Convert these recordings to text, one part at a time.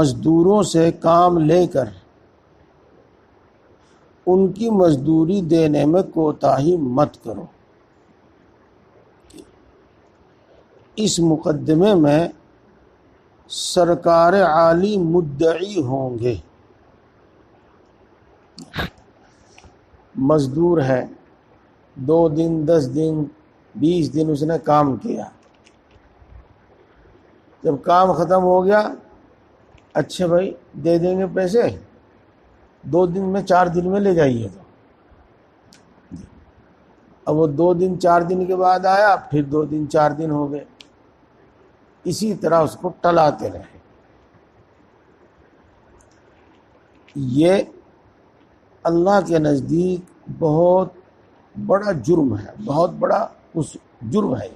مزدوروں سے کام لے کر ان کی مزدوری دینے میں کوتاہی مت کرو۔ اس مقدمے میں سرکار عالی مدعی ہوں گے۔ مزدور ہے، 2 دن 10 دن 20 دن اس نے کام کیا، جب کام ختم ہو گیا، اچھا بھائی دے دیں گے پیسے، 2 دن میں 4 دن میں لے جائیے۔ تو اب وہ 2 دن 4 دن کے بعد آیا، پھر 2 دن 4 دن ہو گئے، اسی طرح اس کو ٹلاتے رہے۔ یہ اللہ کے نزدیک بہت بڑا جرم ہے، بہت بڑا جرم ہے۔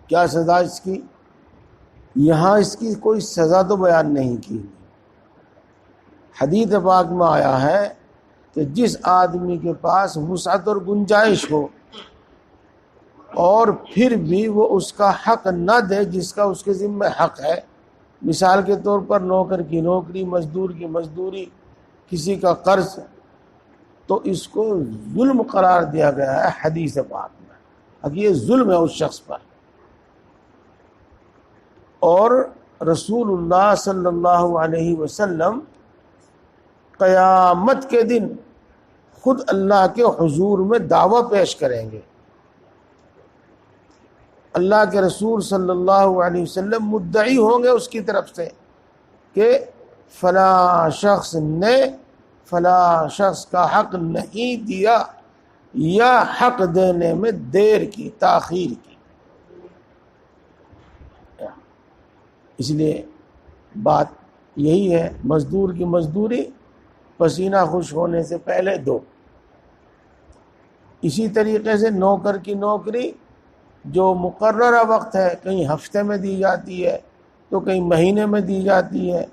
کیا سزا اس کی؟ یہاں اس کی کوئی سزا تو بیان نہیں کی۔ حدیث پاک میں آیا ہے کہ جس آدمی کے پاس وسعت اور گنجائش ہو اور پھر بھی وہ اس کا حق نہ دے جس کا اس کے ذمہ حق ہے، مثال کے طور پر نوکر کی نوکری، مزدور کی مزدوری، کسی کا قرض، تو اس کو ظلم قرار دیا گیا ہے حدیث پاک میں۔ اب یہ ظلم ہے اس شخص پر، اور رسول اللہ صلی اللہ علیہ وسلم قیامت کے دن خود اللہ کے حضور میں دعویٰ پیش کریں گے۔ اللہ کے رسول صلی اللہ علیہ وسلم مدعی ہوں گے اس کی طرف سے کہ فلاں شخص نے فلاں شخص کا حق نہیں دیا یا حق دینے میں دیر کی، تاخیر کی۔ اس لیے بات یہی ہے، مزدور کی مزدوری پسینہ خشک ہونے سے پہلے دو۔ اسی طریقے سے نوکر کی نوکری جو مقررہ وقت ہے، کہیں ہفتے میں دی جاتی ہے تو کہیں مہینے میں دی جاتی ہے،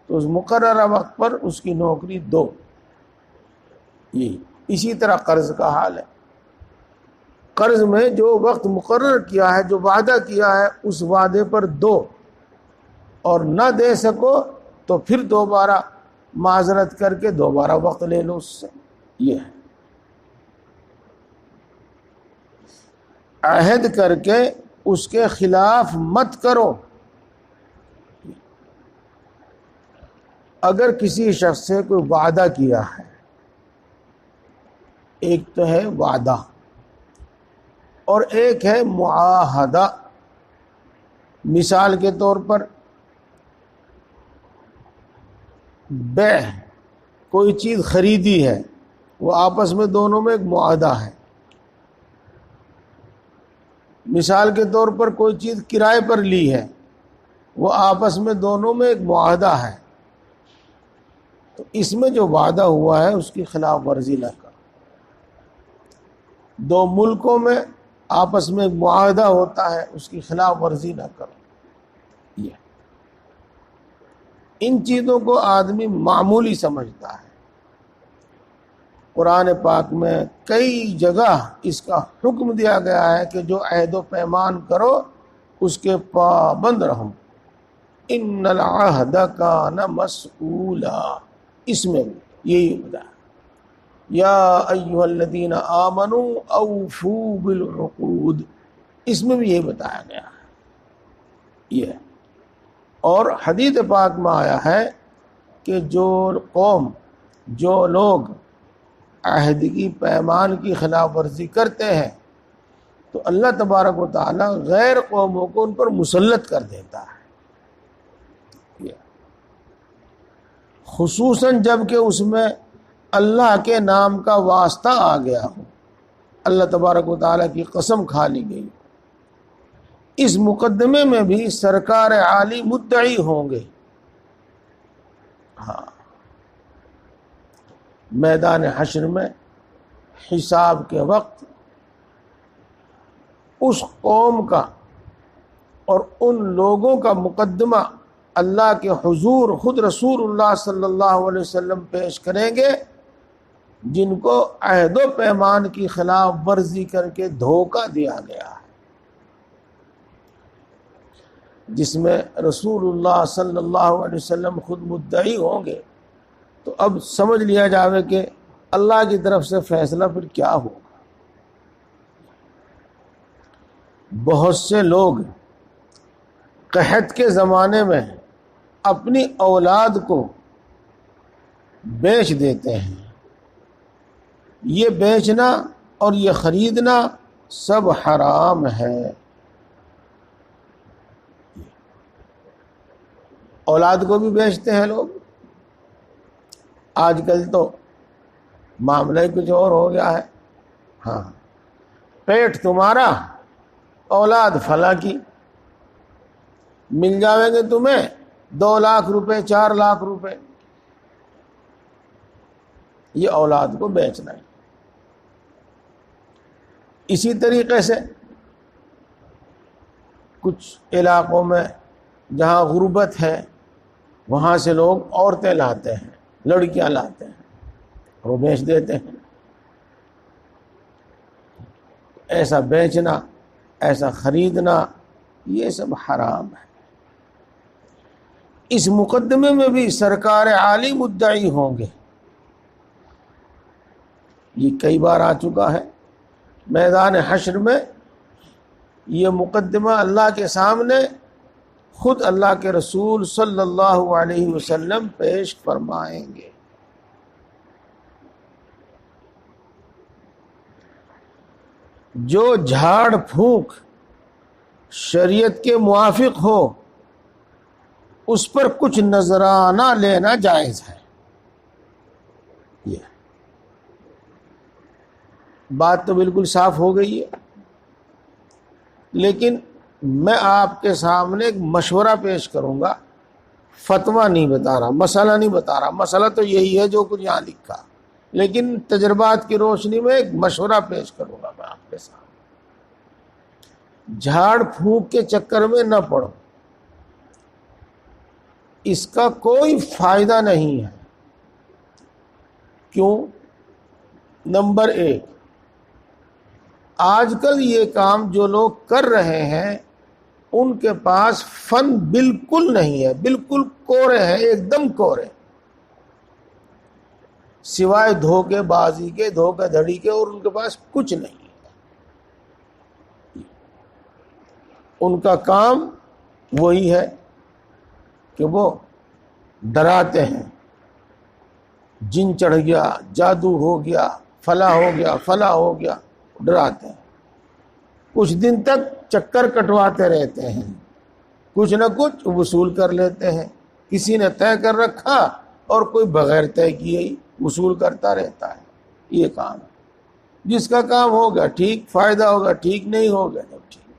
تو اس مقررہ وقت پر اس کی نوکری دو۔ یہی اسی طرح قرض کا حال ہے، قرض میں جو وقت مقرر کیا ہے، جو وعدہ کیا ہے، اس وعدے پر دو، اور نہ دے سکو تو پھر دوبارہ معذرت کر کے دوبارہ وقت لے لو اس سے۔ یہ ہے عہد کر کے اس کے خلاف مت کرو۔ اگر کسی شخص سے کوئی وعدہ کیا ہے، ایک تو ہے وعدہ اور ایک ہے معاہدہ۔ مثال کے طور پر بیع، کوئی چیز خریدی ہے، وہ آپس میں دونوں میں ایک معاہدہ ہے۔ مثال کے طور پر کوئی چیز کرائے پر لی ہے، وہ آپس میں دونوں میں ایک معاہدہ ہے، تو اس میں جو وعدہ ہوا ہے اس کی خلاف ورزی نہ کرو۔ دو ملکوں میں آپس میں ایک معاہدہ ہوتا ہے، اس کی خلاف ورزی نہ کرو۔ یہ ان چیزوں کو آدمی معمولی سمجھتا ہے۔ قرآن پاک میں کئی جگہ اس کا حکم دیا گیا ہے کہ جو عہد و پیمان کرو اس کے پابند رہو۔ ان العہد کان مسئولا، اس میں یہی بتایا، یا ایھا الذین آمنوا اوفوا بالعقود، اس میں بھی یہی بتایا گیا ہے۔ یہ اور حدیث پاک میں آیا ہے کہ جو قوم، جو لوگ عہد کی پیمان کی خلاف ورزی کرتے ہیں تو اللہ تبارک و تعالی غیر قوموں کو ان پر مسلط کر دیتا ہے، خصوصاً جب کہ اس میں اللہ کے نام کا واسطہ آ گیا ہو، اللہ تبارک و تعالی کی قسم کھا لی گئی۔ اس مقدمے میں بھی سرکار عالی مدعی ہوں گے۔ ہاں، میدان حشر میں حساب کے وقت اس قوم کا اور ان لوگوں کا مقدمہ اللہ کے حضور خود رسول اللہ صلی اللہ علیہ وسلم پیش کریں گے، جن کو عہد و پیمان کی خلاف ورزی کر کے دھوکہ دیا گیا ہے۔ جس میں رسول اللہ صلی اللہ علیہ وسلم خود مدعی ہوں گے، تو اب سمجھ لیا جاوے کہ اللہ کی طرف سے فیصلہ پھر کیا ہوگا۔ بہت سے لوگ قحط کے زمانے میں اپنی اولاد کو بیچ دیتے ہیں۔ یہ بیچنا اور یہ خریدنا سب حرام ہے۔ اولاد کو بھی بیچتے ہیں لوگ۔ آج کل تو معاملہ ہی کچھ اور ہو گیا ہے۔ ہاں، پیٹ تمہارا، اولاد فلاں کی، مل جاویں گے تمہیں 2 لاکھ روپے 4 لاکھ روپے۔ یہ اولاد کو بیچنا ہے۔ اسی طریقے سے کچھ علاقوں میں جہاں غربت ہے وہاں سے لوگ عورتیں لاتے ہیں، لڑکیاں لاتے ہیں، وہ بیچ دیتے ہیں۔ ایسا بیچنا، ایسا خریدنا، یہ سب حرام ہے۔ اس مقدمے میں بھی سرکار عالی مدعی ہوں گے۔ یہ کئی بار آ چکا ہے میدان حشر میں۔ یہ مقدمہ اللہ کے سامنے خود اللہ کے رسول صلی اللہ علیہ وسلم پیش فرمائیں گے۔ جو جھاڑ پھونک شریعت کے موافق ہو اس پر کچھ نذرانہ لینا جائز ہے۔ یہ بات تو بالکل صاف ہو گئی ہے، لیکن میں آپ کے سامنے ایک مشورہ پیش کروں گا۔ فتویٰ نہیں بتا رہا، مسئلہ نہیں بتا رہا، مسئلہ تو یہی ہے جو کچھ یہاں لکھا، لیکن تجربات کی روشنی میں ایک مشورہ پیش کروں گا میں آپ کے سامنے۔ جھاڑ پھونک کے چکر میں نہ پڑو، اس کا کوئی فائدہ نہیں ہے۔ کیوں؟ نمبر 1، آج کل یہ کام جو لوگ کر رہے ہیں ان کے پاس فن بالکل نہیں ہے، بالکل کورے ہیں، ایک دم کورے، سوائے دھوکے بازی کے، دھوکہ دھڑی کے، اور ان کے پاس کچھ نہیں ہے۔ ان کا کام وہی ہے کہ وہ ڈراتے ہیں، جن چڑھ گیا، جادو ہو گیا، فلاں ہو گیا، فلاں ہو گیا، ڈراتے ہیں۔ کچھ دن تک چکر کٹواتے رہتے ہیں، کچھ نہ کچھ وصول کر لیتے ہیں۔ کسی نے طے کر رکھا اور کوئی بغیر طے کیے ہی وصول کرتا رہتا ہے۔ یہ کام ہے۔ جس کا کام ہوگا ٹھیک، فائدہ ہوگا ٹھیک، نہیں ہوگا تو ٹھیک۔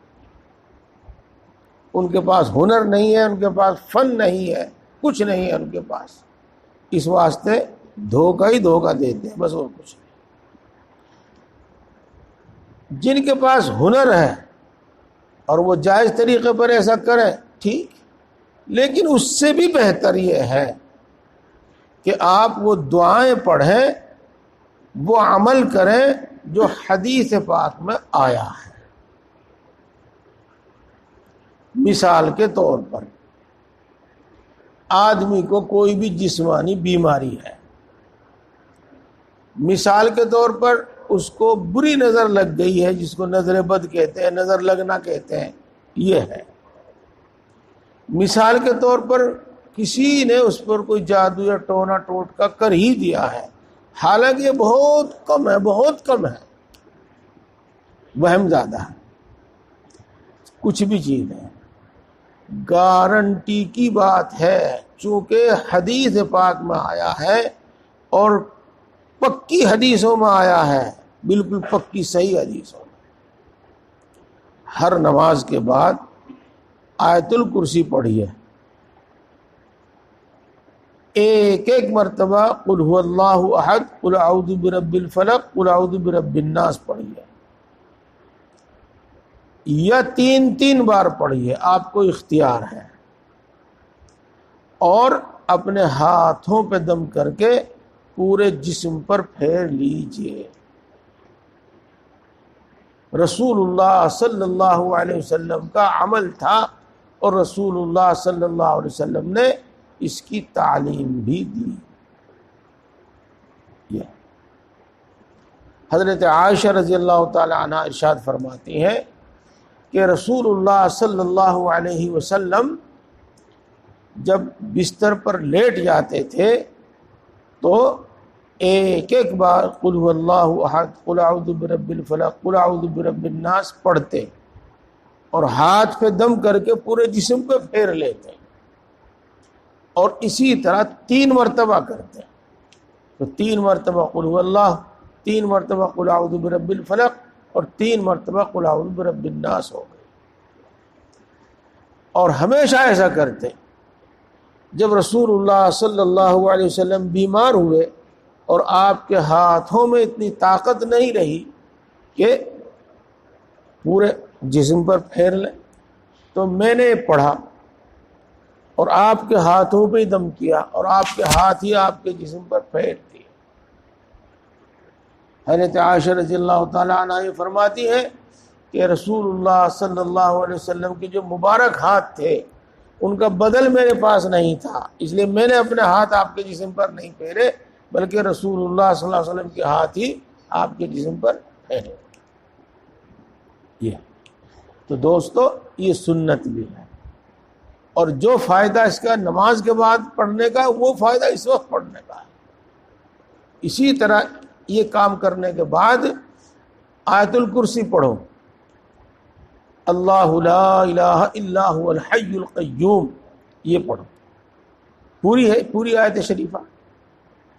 ان کے پاس ہنر نہیں ہے، ان کے پاس فن نہیں ہے، کچھ نہیں ہے ان کے پاس، اس واسطے دھوکہ ہی دھوکہ دیتے ہیں، بس اور کچھ نہیں۔ جن کے پاس ہنر ہے اور وہ جائز طریقے پر ایسا کریں ٹھیک، لیکن اس سے بھی بہتر یہ ہے کہ آپ وہ دعائیں پڑھیں، وہ عمل کریں جو حدیث پاک میں آیا ہے۔ مثال کے طور پر آدمی کو کوئی بھی جسمانی بیماری ہے، مثال کے طور پر اس کو بری نظر لگ گئی ہے، جس کو نظر بد کہتے ہیں، نظر لگنا کہتے ہیں، یہ ہے۔ مثال کے طور پر کسی نے اس پر کوئی جادو یا ٹونا ٹوٹکا کر ہی دیا ہے، حالانکہ یہ بہت کم ہے، بہت کم ہے، وہم زیادہ ہے، کچھ بھی چیز ہے۔ گارنٹی کی بات ہے، چونکہ حدیث پاک میں آیا ہے اور پکی حدیثوں میں آیا ہے، بالکل پکی صحیح حدیثوں میں۔ ہر نماز کے بعد آیت الکرسی پڑھیے، ایک ایک مرتبہ قل هو اللہ احد، قل اعوذ برب الفلق، قل اعوذ برب الناس پڑھیے، یا 3 بار پڑھیے، آپ کو اختیار ہے، اور اپنے ہاتھوں پہ دم کر کے پورے جسم پر پھیر لیجئے۔ رسول اللہ صلی اللہ علیہ وسلم کا عمل تھا، اور رسول اللہ صلی اللہ علیہ وسلم نے اس کی تعلیم بھی دی۔ یہ حضرت عائشہ رضی اللہ تعالی عنہ ارشاد فرماتی ہیں کہ رسول اللہ صلی اللہ علیہ وسلم جب بستر پر لیٹ جاتے تھے تو ایک ایک بار قل هو اللہ احد، قل اعوذ برب الفلق، قل اعوذ برب الناس پڑھتے اور ہاتھ پہ دم کر کے پورے جسم پہ پھیر لیتے، اور اسی طرح 3 مرتبہ کرتے۔ تو 3 مرتبہ قل هو اللہ، 3 مرتبہ قل اعوذ برب الفلق، اور 3 مرتبہ قل اعوذ برب الناس ہو گئی۔ اور ہمیشہ ایسا کرتے۔ جب رسول اللہ صلی اللہ علیہ وسلم بیمار ہوئے اور آپ کے ہاتھوں میں اتنی طاقت نہیں رہی کہ پورے جسم پر پھیر لیں، تو میں نے پڑھا اور آپ کے ہاتھوں پہ دم کیا اور آپ کے ہاتھ ہی آپ کے جسم پر پھیر دیے۔ حضرت عائشہ رضی اللہ تعالی عنہ یہ فرماتی ہے کہ رسول اللہ صلی اللہ علیہ وسلم کے جو مبارک ہاتھ تھے ان کا بدل میرے پاس نہیں تھا، اس لیے میں نے اپنے ہاتھ آپ کے جسم پر نہیں پھیرے، بلکہ رسول اللہ صلی اللہ علیہ وسلم کے ہاتھ ہی آپ کے جسم پر پھیرے۔ یہ تو دوستو یہ سنت بھی ہے، اور جو فائدہ اس کا نماز کے بعد پڑھنے کا، وہ فائدہ اس وقت پڑھنے کا ہے۔ اسی طرح یہ کام کرنے کے بعد آیت الکرسی پڑھو، اللہ لا الہ الا هو الحی القیوم، یہ پڑھو، پوری ہے، پوری آیت شریفہ۔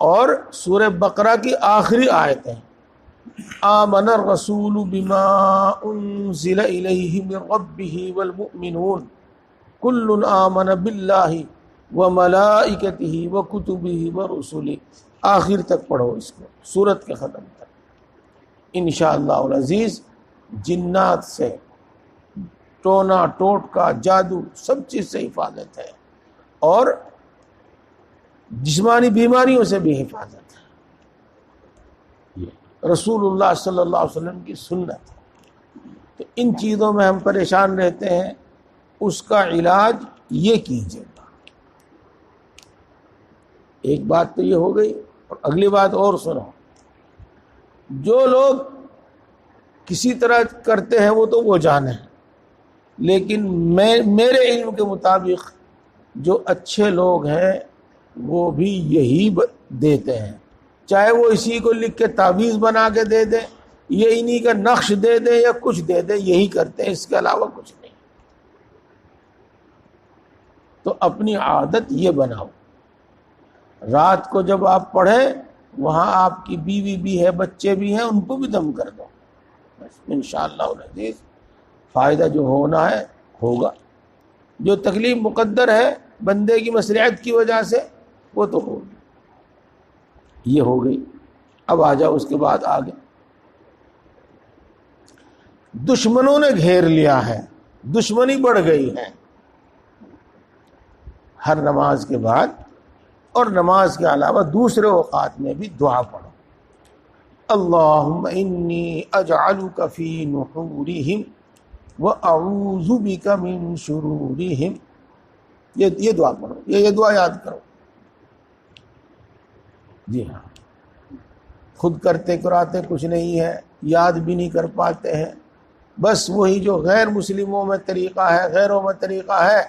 اور سورہ بقرہ کی آخری آیت ہے، آمن الرسول بما انزل الیہ من ربہ والمؤمنون کل آمن باللہ وملائکتہ وکتبہ ورسلہ، آخر تک پڑھو اس کو، سورت کے ختم تک۔ انشاءاللہ العزیز جنات سے، ٹونا ٹوٹکا، جادو، سب چیز سے حفاظت ہے، اور جسمانی بیماریوں سے بھی حفاظت ہے۔ یہ رسول اللہ صلی اللہ علیہ وسلم کی سنت ہے۔ تو ان چیزوں میں ہم پریشان رہتے ہیں، اس کا علاج یہ کیجیے گا۔ ایک بات تو یہ ہو گئی، اور اگلی بات اور سنو، جو لوگ کسی طرح کرتے ہیں وہ تو وہ جانے، لیکن میرے علم کے مطابق جو اچھے لوگ ہیں وہ بھی یہی دیتے ہیں، چاہے وہ اسی کو لکھ کے تعویذ بنا کے دے دیں، یا انہی کا نقش دے دیں، یا کچھ دے دیں، یہی کرتے ہیں، اس کے علاوہ کچھ نہیں۔ تو اپنی عادت یہ بناؤ، رات کو جب آپ پڑھیں وہاں آپ کی بیوی بھی ہے، بچے بھی ہیں، ان کو بھی دم کر دو، بس انشاءاللہ العزیز فائدہ جو ہونا ہے ہوگا۔ جو تکلیف مقدر ہے بندے کی مصلحت کی وجہ سے وہ تو ہوگی۔ یہ ہو گئی۔ اب آ جاؤ اس کے بعد آگے، دشمنوں نے گھیر لیا ہے، دشمنی بڑھ گئی ہے۔ ہر نماز کے بعد اور نماز کے علاوہ دوسرے اوقات میں بھی دعا پڑھو، اللہم انی اجعلک فی نحورہم وَأَعُوذُ بِكَ مِن شُرُورِهِمْ، یہ دعا پڑھو، یہ دعا یاد کرو۔ جی ہاں، خود کرتے کراتے کچھ نہیں ہے، یاد بھی نہیں کر پاتے ہیں، بس وہی جو غیر مسلموں میں طریقہ ہے، غیروں میں طریقہ ہے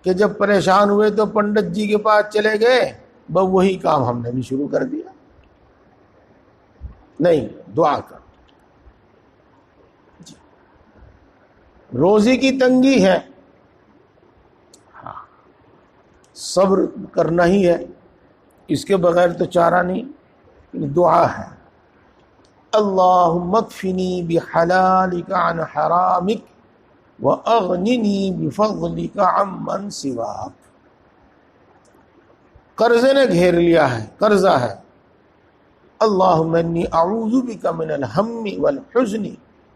کہ جب پریشان ہوئے تو پنڈت جی کے پاس چلے گئے، بس وہی کام ہم نے بھی شروع کر دیا۔ نہیں، دعا کر۔ روزی کی تنگی ہے، ہاں صبر کرنا ہی ہے، اس کے بغیر تو چارہ نہیں، دعا ہے، اللہم اکفنی بحلالک عن حرامک واغننی بفضلک عمن سواک۔ قرضے نے گھیر لیا ہے، قرضہ ہے، اللہم انی اعوذ بک من الہم والحزن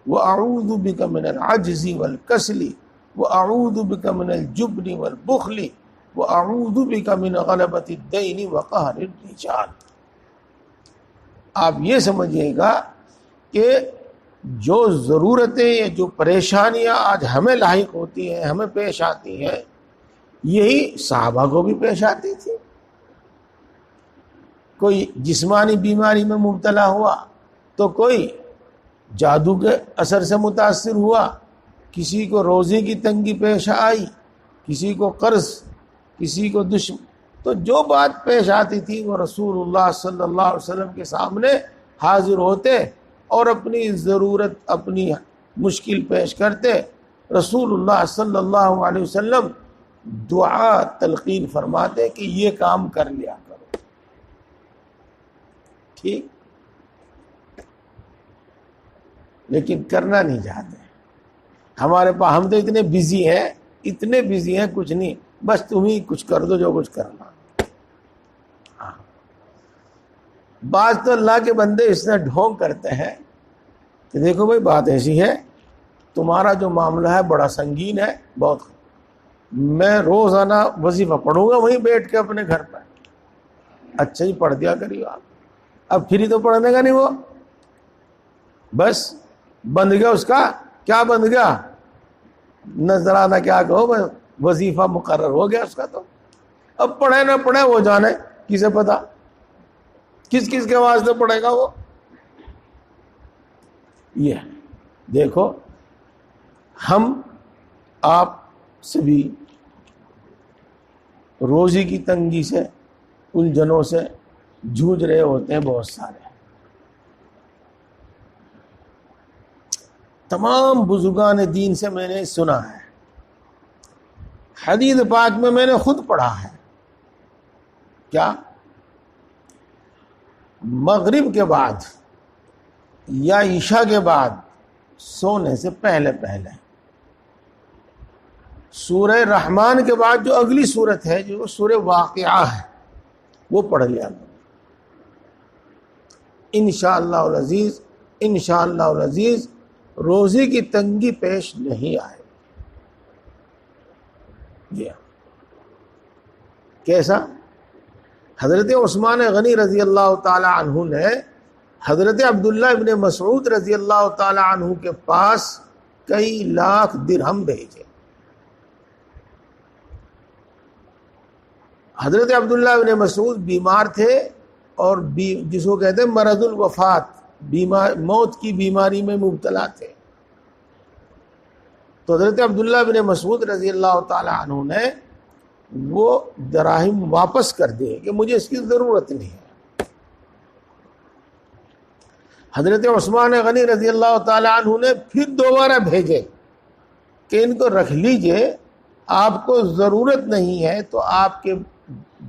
وَأَعُوذُ بِكَ مِنَ الْعَجْزِ وَالْكَسْلِ وَأَعُوذُ بِكَ مِنَ الْجُبْنِ وَالْبُخْلِ وَأَعُوذُ بِكَ مِنْ غَلَبَةِ الدَّيْنِ وَقَهْرِ الرِّجَالِ۔ آپ یہ سمجھیے گا کہ جو ضرورتیں یا جو پریشانیاں آج ہمیں لاحق ہوتی ہیں، ہمیں پیش آتی ہیں، یہی صحابہ کو بھی پیش آتی تھی۔ کوئی جسمانی بیماری میں مبتلا ہوا تو کوئی جادو کے اثر سے متاثر ہوا، کسی کو روزی کی تنگی پیش آئی، کسی کو قرض، کسی کو دشمن، تو جو بات پیش آتی تھی وہ رسول اللہ صلی اللہ علیہ وسلم کے سامنے حاضر ہوتے اور اپنی ضرورت، اپنی مشکل پیش کرتے۔ رسول اللہ صلی اللہ علیہ وسلم دعا تلقین فرماتے کہ یہ کام کر لیا کرو، ٹھیک، لیکن کرنا نہیں چاہتے۔ ہمارے پاس، ہم تو اتنے بزی ہیں، کچھ نہیں، بس تم ہی کچھ کر دو جو کچھ کرنا۔ بعض تو اللہ کے بندے اس نے ڈھونگ کرتے ہیں کہ دیکھو بھائی بات ایسی ہے، تمہارا جو معاملہ ہے بڑا سنگین ہے، بہت، میں روزانہ وظیفہ پڑھوں گا وہیں بیٹھ کے اپنے گھر پر۔ اچھا ہی پڑھ دیا کریے آپ، اب پھر ہی تو پڑھنے کا نہیں، وہ بس بند گیا اس کا، کیا بند گیا، نذرانہ کیا کہو، وظیفہ مقرر ہو گیا اس کا، تو اب پڑھے نہ پڑھے وہ جانے، کسے پتا کس کس کے واسطے پڑھے گا وہ۔ یہ دیکھو، ہم آپ سبھی روزی کی تنگی سے، الجھنوں سے جھوج رہے ہوتے ہیں بہت سارے۔ تمام بزرگان دین سے میں نے سنا ہے، حدیث پاک میں میں نے خود پڑھا ہے، کیا مغرب کے بعد یا عشاء کے بعد سونے سے پہلے سورہ رحمان کے بعد جو اگلی سورت ہے، جو سورہ واقعہ ہے، وہ پڑھ لیا انشاءاللہ العزیز۔ انشاءاللہ العزیز روزی کی تنگی پیش نہیں آئے۔ جی ہاں، کیسا؟ حضرت عثمان غنی رضی اللہ تعالی عنہ نے حضرت عبداللہ ابن مسعود رضی اللہ تعالی عنہ کے پاس کئی لاکھ درہم بھیجے۔ حضرت عبداللہ ابن مسعود بیمار تھے اور جس کو کہتے ہیں مرض الوفات، موت کی بیماری میں مبتلا تھے، تو حضرت عبداللہ ابن مسعود رضی اللہ تعالی عنہ نے وہ دراہم واپس کر دیے کہ مجھے اس کی ضرورت نہیں ہے۔ حضرت عثمان غنی رضی اللہ تعالی عنہ نے پھر دوبارہ بھیجے کہ ان کو رکھ لیجئے، آپ کو ضرورت نہیں ہے تو آپ کے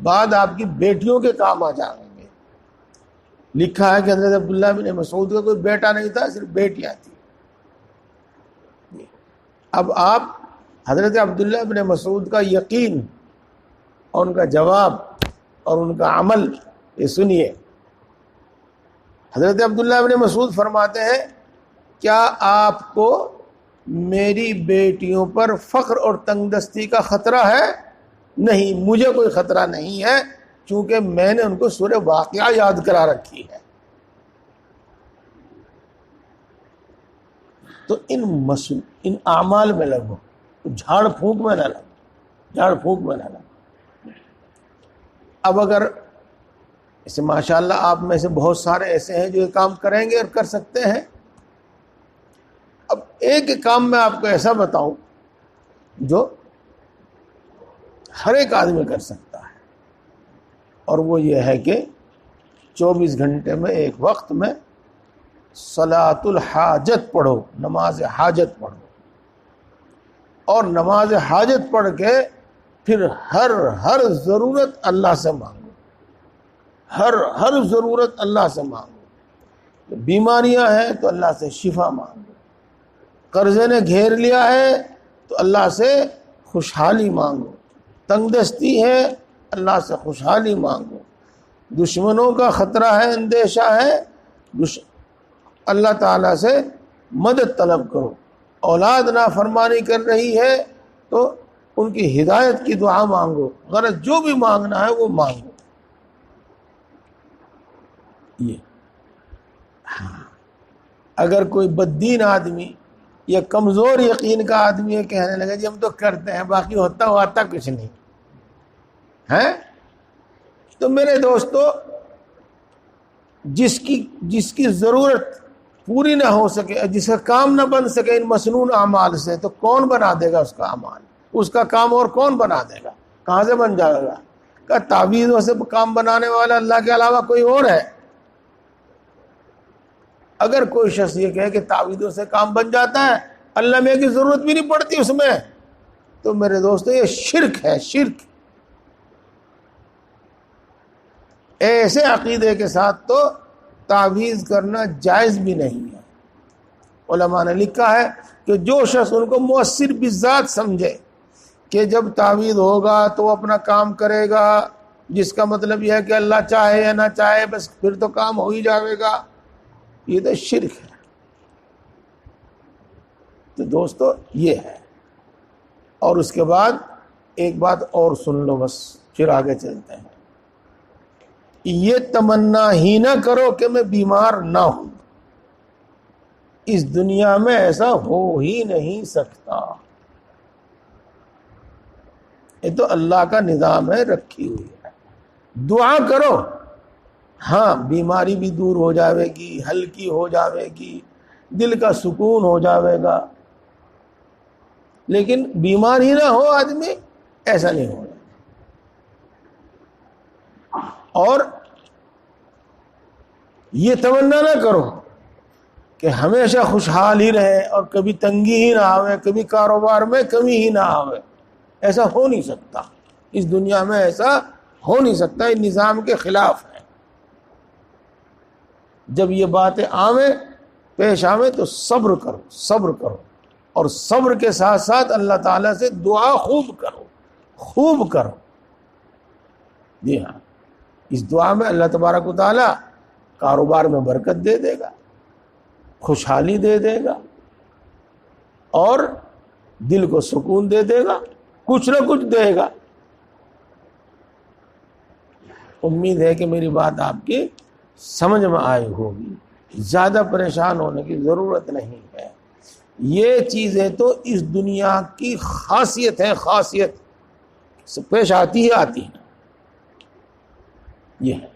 بعد آپ کی بیٹیوں کے کام آ جائیں گے۔ لکھا ہے کہ حضرت عبداللہ بن مسعود کا کوئی بیٹا نہیں تھا، صرف بیٹیاں تھیں۔ اب آپ حضرت عبداللہ بن مسعود کا یقین اور ان کا جواب اور ان کا عمل یہ سنیے۔ حضرت عبداللہ بن مسعود فرماتے ہیں، کیا آپ کو میری بیٹیوں پر فقر اور تنگ دستی کا خطرہ ہے؟ نہیں، مجھے کوئی خطرہ نہیں ہے، چونکہ میں نے ان کو سورہ واقعہ یاد کرا رکھی ہے۔ تو ان اعمال میں لگو، جھاڑ پھونک میں نہ لگو۔ اب اگر اسے ماشاءاللہ آپ میں سے بہت سارے ایسے ہیں جو یہ کام کریں گے اور کر سکتے ہیں۔ اب ایک کام میں آپ کو ایسا بتاؤں جو ہر ایک آدمی کر سکتا ہے، اور وہ یہ ہے کہ 24 گھنٹے میں ایک وقت میں صلاۃ الحاجت پڑھو، نماز حاجت پڑھو، اور نماز حاجت پڑھ کے پھر ہر ضرورت اللہ سے مانگو، ہر ضرورت اللہ سے مانگو۔ بیماریاں ہیں تو اللہ سے شفا مانگو، قرضے نے گھیر لیا ہے تو اللہ سے خوشحالی مانگو، تنگ دستی ہے اللہ سے خوشحالی مانگو، دشمنوں کا خطرہ ہے، اندیشہ ہے، اللہ تعالیٰ سے مدد طلب کرو، اولاد نافرمانی کر رہی ہے تو ان کی ہدایت کی دعا مانگو، غرض جو بھی مانگنا ہے وہ مانگو۔ یہ ہاں، اگر کوئی بددین آدمی یا کمزور یقین کا آدمی ہے کہنے لگا جی ہم تو کرتے ہیں باقی ہوتا کچھ نہیں ہے، تو میرے دوستو جس کی ضرورت پوری نہ ہو سکے، جس کا کام نہ بن سکے ان مسنون اعمال سے، تو کون بنا دے گا اس کا اعمال؟ اس کا کام اور کون بنا دے گا؟ کہاں سے بن جائے گا؟ کہ تعویذوں سے کام بنانے والا اللہ کے علاوہ کوئی اور ہے؟ اگر کوئی شخص یہ کہے کہ تعویذوں سے کام بن جاتا ہے، اللہ میں کی ضرورت بھی نہیں پڑتی اس میں، تو میرے دوستو یہ شرک ہے، شرک۔ ایسے عقیدے کے ساتھ تو تعویذ کرنا جائز بھی نہیں ہے۔ علماء نے لکھا ہے کہ جو شخص ان کو مؤثر بذات سمجھے کہ جب تعویذ ہوگا تو وہ اپنا کام کرے گا، جس کا مطلب یہ ہے کہ اللہ چاہے یا نہ چاہے بس پھر تو کام ہو ہی جائے گا، یہ تو شرک ہے۔ تو دوستو یہ ہے۔ اور اس کے بعد ایک بات اور سن لو، بس پھر آگے چلتے ہیں۔ یہ تمنا ہی نہ کرو کہ میں بیمار نہ ہوں، اس دنیا میں ایسا ہو ہی نہیں سکتا، یہ تو اللہ کا نظام ہے، رکھی ہوئی ہے۔ دعا کرو، ہاں بیماری بھی دور ہو جاوے گی، ہلکی ہو جاوے گی، دل کا سکون ہو جاوے گا، لیکن بیمار ہی نہ ہو آدمی، ایسا نہیں ہوگا۔ اور یہ تمنا نہ کرو کہ ہمیشہ خوشحال ہی رہے اور کبھی تنگی ہی نہ آوے، کبھی کاروبار میں کمی ہی نہ آوے، ایسا ہو نہیں سکتا، اس دنیا میں ایسا ہو نہیں سکتا، اس نظام کے خلاف ہے۔ جب یہ باتیں پیش آویں تو صبر کرو، صبر کرو، اور صبر کے ساتھ ساتھ اللہ تعالیٰ سے دعا خوب کرو، خوب کرو۔ جی ہاں، اس دعا میں اللہ تبارک و تعالیٰ کاروبار میں برکت دے دے گا، خوشحالی دے دے گا، اور دل کو سکون دے دے گا، کچھ نہ کچھ دے گا۔ امید ہے کہ میری بات آپ کی سمجھ میں آئی ہوگی، زیادہ پریشان ہونے کی ضرورت نہیں ہے۔ یہ چیزیں تو اس دنیا کی خاصیت ہے، خاصیت پیش آتی ہی آتی ہیں، یہ ہے۔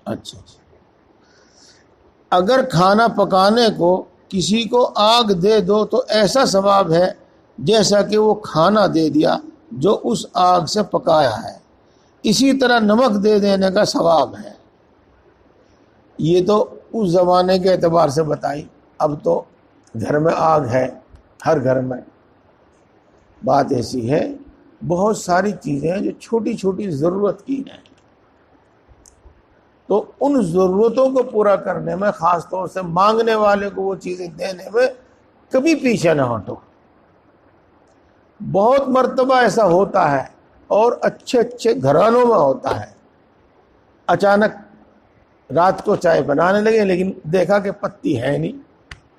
اچھا، اگر کھانا پکانے کو کسی کو آگ دے دو تو ایسا ثواب ہے جیسا کہ وہ کھانا دے دیا جو اس آگ سے پکایا ہے، اسی طرح نمک دے دینے کا ثواب ہے۔ یہ تو اس زمانے کے اعتبار سے بتائی، اب تو گھر میں آگ ہے، ہر گھر میں۔ بات ایسی ہے، بہت ساری چیزیں ہیں جو چھوٹی چھوٹی ضرورت کی ہیں، تو ان ضرورتوں کو پورا کرنے میں، خاص طور سے مانگنے والے کو وہ چیزیں دینے میں کبھی پیچھے نہ ہٹو۔ بہت مرتبہ ایسا ہوتا ہے، اور اچھے اچھے گھرانوں میں ہوتا ہے، اچانک رات کو چائے بنانے لگے لیکن دیکھا کہ پتی ہے نہیں،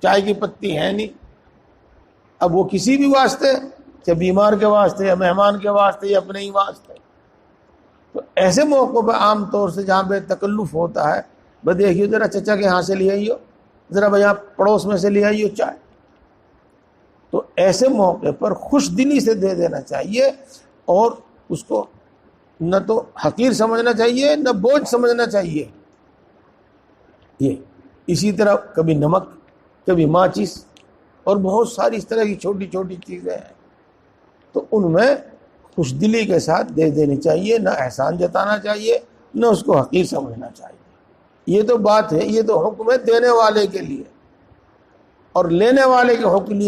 چائے کی پتی ہے نہیں۔ اب وہ کسی بھی واسطے، چاہے بیمار کے واسطے یا مہمان کے واسطے یا اپنے ہی واسطے، تو ایسے موقعوں پہ عام طور سے جہاں پہ تکلف ہوتا ہے، بس دیکھیے ذرا چچا کے یہاں سے لے آئیو، ذرا بھائی پڑوس میں سے لے آئیو چائے۔ تو ایسے موقع پر خوش دلی سے دے دینا چاہیے، اور اس کو نہ تو حقیر سمجھنا چاہیے نہ بوجھ سمجھنا چاہیے۔ یہ اسی طرح کبھی نمک، کبھی ماچس، اور بہت ساری اس طرح کی چھوٹی چھوٹی چیزیں ہیں، تو ان میں خوش دلی کے ساتھ دے دینی چاہیے، نہ احسان جتانا چاہیے، نہ اس کو حقیر سمجھنا چاہیے۔ یہ تو بات ہے، یہ تو حکم ہے دینے والے کے لیے، اور لینے والے کے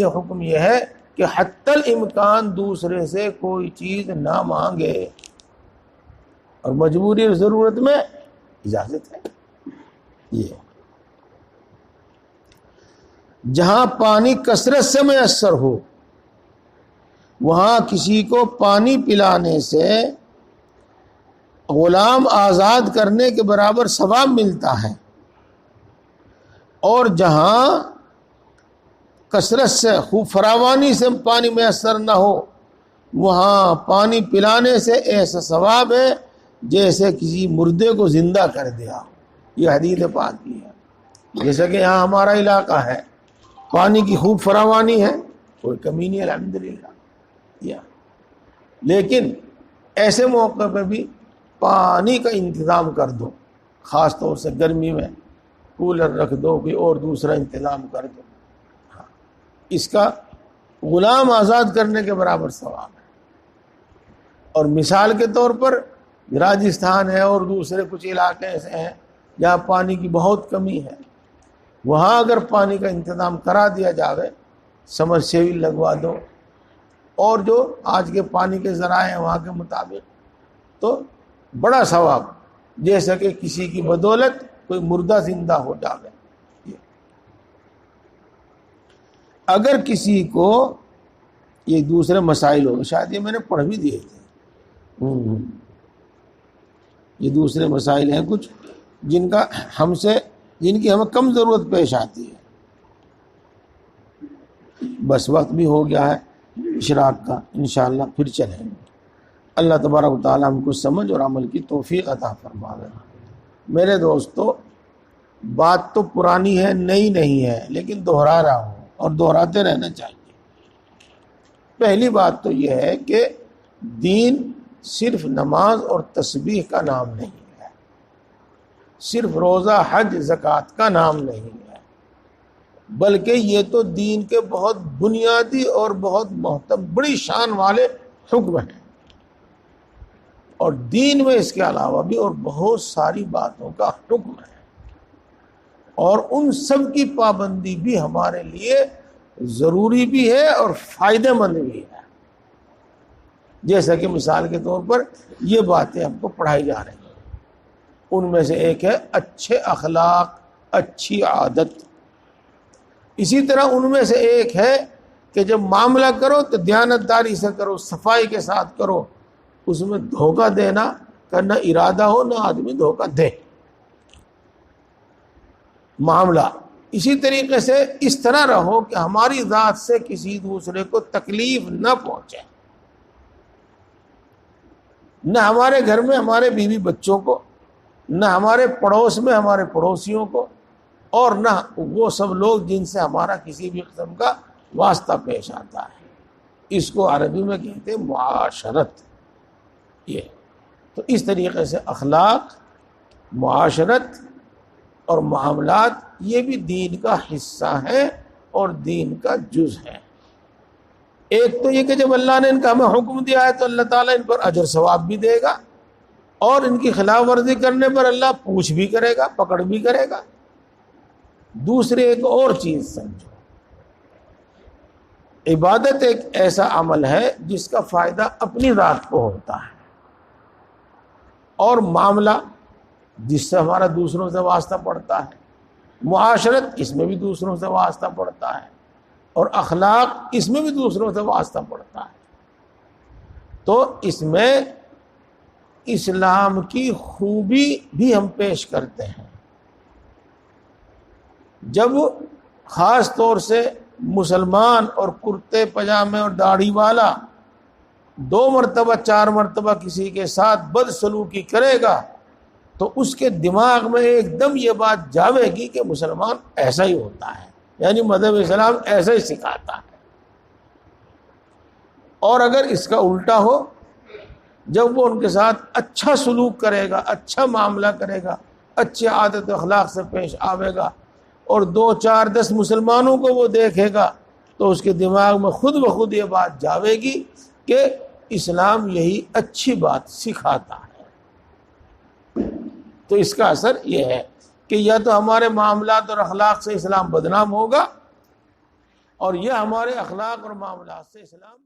حکم یہ ہے کہ حتی الامکان دوسرے سے کوئی چیز نہ مانگے، اور مجبوری اور ضرورت میں اجازت ہے۔ یہ جہاں پانی کثرت سے میسر ہو وہاں کسی کو پانی پلانے سے غلام آزاد کرنے کے برابر ثواب ملتا ہے، اور جہاں کثرت سے، خوب فراوانی سے پانی میسر نہ ہو وہاں پانی پلانے سے ایسا ثواب ہے جیسے کسی مردے کو زندہ کر دیا۔ یہ حدیث پاک کی ہے۔ جیسا کہ یہاں ہمارا علاقہ ہے، پانی کی خوب فراوانی ہے، کوئی کمی نہیں الحمدللہ، لیکن ایسے موقع پہ بھی پانی کا انتظام کر دو، خاص طور سے گرمی میں کولر رکھ دو، کوئی اور دوسرا انتظام کر دو، اس کا غلام آزاد کرنے کے برابر ثواب ہے۔ اور مثال کے طور پر راجستھان ہے اور دوسرے کچھ علاقے ایسے ہیں جہاں پانی کی بہت کمی ہے، وہاں اگر پانی کا انتظام کرا دیا جاوے، سمرسیبل لگوا دو، اور جو آج کے پانی کے ذرائع ہیں وہاں کے مطابق، تو بڑا ثواب، جیسا کہ کسی کی بدولت کوئی مردہ زندہ ہو جاوے۔ اگر کسی کو یہ دوسرے مسائل ہو، شاید یہ میں نے پڑھ بھی دیے تھے، یہ دوسرے مسائل ہیں کچھ جن کی ہمیں کم ضرورت پیش آتی ہے۔ بس وقت بھی ہو گیا ہے اشراق کا، انشاءاللہ پھر چلیں گے۔ اللہ تبارک و تعالیٰ ہم کو سمجھ اور عمل کی توفیق عطا فرمائے۔ میرے دوستو، بات تو پرانی ہے، نئی نہیں ہے، لیکن دہرا رہا ہوں اور دہراتے رہنا چاہیے۔ پہلی بات تو یہ ہے کہ دین صرف نماز اور تسبیح کا نام نہیں ہے، صرف روزہ حج زکوٰۃ کا نام نہیں ہے، بلکہ یہ تو دین کے بہت بنیادی اور بہت بڑی شان والے حکم ہیں، اور دین میں اس کے علاوہ بھی اور بہت ساری باتوں کا حکم ہے، اور ان سب کی پابندی بھی ہمارے لیے ضروری بھی ہے اور فائدہ مند بھی ہے۔ جیسا کہ مثال کے طور پر یہ باتیں ہم کو پڑھائی جا رہی ہیں، ان میں سے ایک ہے اچھے اخلاق، اچھی عادت۔ اسی طرح ان میں سے ایک ہے کہ جب معاملہ کرو تو دیانتداری سے کرو، صفائی کے ساتھ کرو، اس میں دھوکہ دینا کا نہ ارادہ ہو، نہ آدمی دھوکہ دے معاملہ۔ اسی طریقے سے اس طرح رہو کہ ہماری ذات سے کسی دوسرے کو تکلیف نہ پہنچے، نہ ہمارے گھر میں ہمارے بیوی بچوں کو، نہ ہمارے پڑوس میں ہمارے پڑوسیوں کو، اور نہ وہ سب لوگ جن سے ہمارا کسی بھی قسم کا واسطہ پیش آتا ہے۔ اس کو عربی میں کہتے ہیں معاشرت۔ یہ تو اس طریقے سے اخلاق، معاشرت اور معاملات یہ بھی دین کا حصہ ہے اور دین کا جز ہے۔ ایک تو یہ کہ جب اللہ نے ان کا ہمیں حکم دیا ہے تو اللہ تعالیٰ ان پر اجر ثواب بھی دے گا، اور ان کی خلاف ورزی کرنے پر اللہ پوچھ بھی کرے گا، پکڑ بھی کرے گا۔ دوسرے ایک اور چیز سمجھو، عبادت ایک ایسا عمل ہے جس کا فائدہ اپنی ذات کو ہوتا ہے، اور معاملہ جس سے ہمارا دوسروں سے واسطہ پڑتا ہے، معاشرت اس میں بھی دوسروں سے واسطہ پڑتا ہے، اور اخلاق اس میں بھی دوسروں سے واسطہ پڑتا ہے۔ تو اس میں اسلام کی خوبی بھی ہم پیش کرتے ہیں۔ جب خاص طور سے مسلمان اور کرتے پجامے اور داڑھی والا 2 مرتبہ 4 مرتبہ کسی کے ساتھ بدسلوکی کرے گا تو اس کے دماغ میں ایک دم یہ بات جاوے گی کہ مسلمان ایسا ہی ہوتا ہے، یعنی مذہب اسلام ایسا ہی سکھاتا ہے۔ اور اگر اس کا الٹا ہو، جب وہ ان کے ساتھ اچھا سلوک کرے گا، اچھا معاملہ کرے گا، اچھے عادت و اخلاق سے پیش آوے گا، اور 2 4 10 مسلمانوں کو وہ دیکھے گا، تو اس کے دماغ میں خود بخود یہ بات جاوے گی کہ اسلام یہی اچھی بات سکھاتا ہے۔ تو اس کا اثر یہ ہے کہ یا تو ہمارے معاملات اور اخلاق سے اسلام بدنام ہوگا، اور یا ہمارے اخلاق اور معاملات سے اسلام